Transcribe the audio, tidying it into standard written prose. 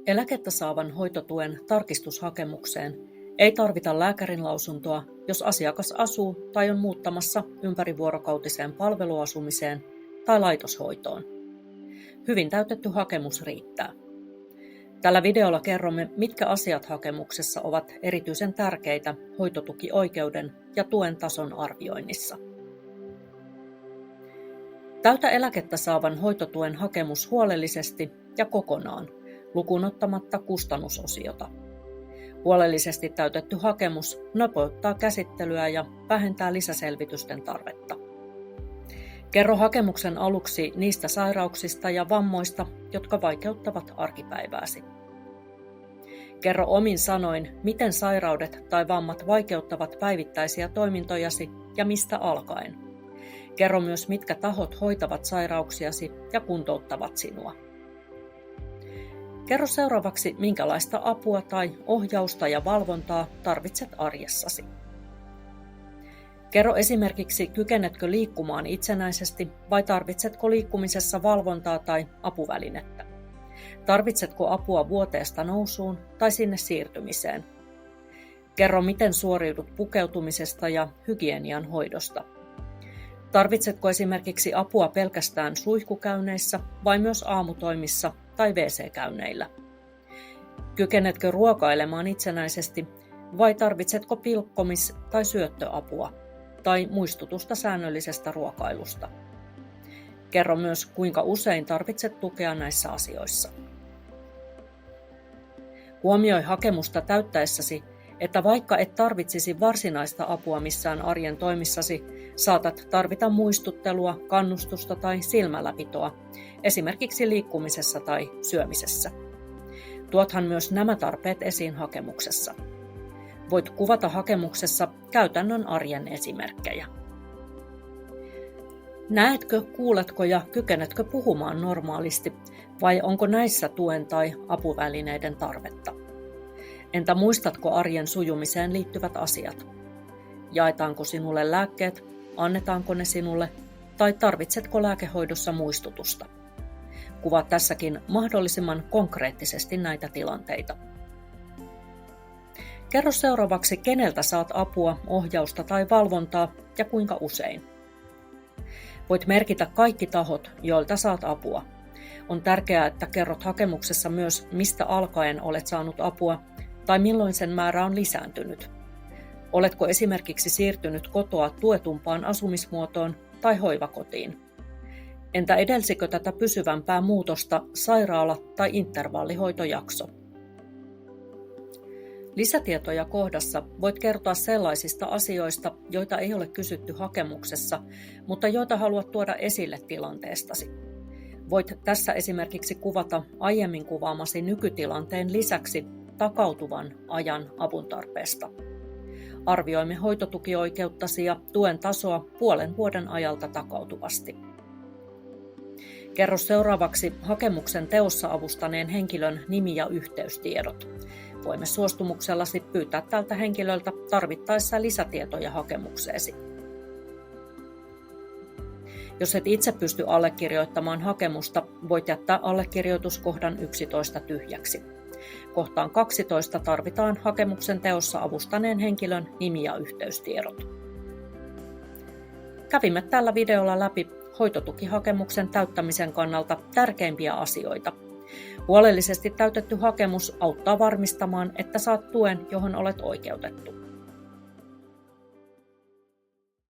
Eläkettä saavan hoitotuen tarkistushakemukseen ei tarvita lääkärin lausuntoa, jos asiakas asuu tai on muuttamassa ympärivuorokautiseen palveluasumiseen tai laitoshoitoon. Hyvin täytetty hakemus riittää. Tällä videolla kerromme, mitkä asiat hakemuksessa ovat erityisen tärkeitä hoitotukioikeuden ja tuen tason arvioinnissa. Täytä eläkettä saavan hoitotuen hakemus huolellisesti ja kokonaan, lukuun ottamatta kustannusosiota. Huolellisesti täytetty hakemus nopeuttaa käsittelyä ja vähentää lisäselvitysten tarvetta. Kerro hakemuksen aluksi niistä sairauksista ja vammoista, jotka vaikeuttavat arkipäivääsi. Kerro omin sanoin, miten sairaudet tai vammat vaikeuttavat päivittäisiä toimintojasi ja mistä alkaen. Kerro myös, mitkä tahot hoitavat sairauksiasi ja kuntouttavat sinua. Kerro seuraavaksi, minkälaista apua tai ohjausta ja valvontaa tarvitset arjessasi. Kerro esimerkiksi, kykenetkö liikkumaan itsenäisesti vai tarvitsetko liikkumisessa valvontaa tai apuvälinettä. Tarvitsetko apua vuoteesta nousuun tai sinne siirtymiseen. Kerro, miten suoriudut pukeutumisesta ja hygienian hoidosta. Tarvitsetko esimerkiksi apua pelkästään suihkukäynneissä vai myös aamutoimissa tai WC-käynneillä? Kykenetkö ruokailemaan itsenäisesti vai tarvitsetko pilkkomis- tai syöttöapua tai muistutusta säännöllisestä ruokailusta? Kerro myös, kuinka usein tarvitset tukea näissä asioissa. Huomioi hakemusta täyttäessäsi, että vaikka et tarvitsisi varsinaista apua missään arjen toimissasi, saatat tarvita muistuttelua, kannustusta tai silmälläpitoa, esimerkiksi liikkumisessa tai syömisessä. Tuothan myös nämä tarpeet esiin hakemuksessa. Voit kuvata hakemuksessa käytännön arjen esimerkkejä. Näetkö, kuuletko ja kykenetkö puhumaan normaalisti, vai onko näissä tuen tai apuvälineiden tarvetta? Entä muistatko arjen sujumiseen liittyvät asiat? Jaetaanko sinulle lääkkeet, annetaanko ne sinulle, tai tarvitsetko lääkehoidossa muistutusta? Kuvaa tässäkin mahdollisimman konkreettisesti näitä tilanteita. Kerro seuraavaksi, keneltä saat apua, ohjausta tai valvontaa ja kuinka usein. Voit merkitä kaikki tahot, joilta saat apua. On tärkeää, että kerrot hakemuksessa myös, mistä alkaen olet saanut apua tai milloin sen määrä on lisääntynyt. Oletko esimerkiksi siirtynyt kotoa tuetumpaan asumismuotoon tai hoivakotiin? Entä edelsikö tätä pysyvämpää muutosta sairaala- tai intervallihoitojakso? Lisätietoja kohdassa voit kertoa sellaisista asioista, joita ei ole kysytty hakemuksessa, mutta joita haluat tuoda esille tilanteestasi. Voit tässä esimerkiksi kuvata aiemmin kuvaamasi nykytilanteen lisäksi takautuvan ajan avuntarpeesta. Arvioimme hoitotukioikeuttasi ja tuen tasoa puolen vuoden ajalta takautuvasti. Kerro seuraavaksi hakemuksen teossa avustaneen henkilön nimi ja yhteystiedot. Voimme suostumuksellasi pyytää tältä henkilöltä tarvittaessa lisätietoja hakemukseesi. Jos et itse pysty allekirjoittamaan hakemusta, voit jättää allekirjoituskohdan 11 tyhjäksi. Kohtaan 12 tarvitaan hakemuksen teossa avustaneen henkilön nimi ja yhteystiedot. Kävimme tällä videolla läpi hoitotukihakemuksen täyttämisen kannalta tärkeimpiä asioita. Huolellisesti täytetty hakemus auttaa varmistamaan, että saat tuen, johon olet oikeutettu.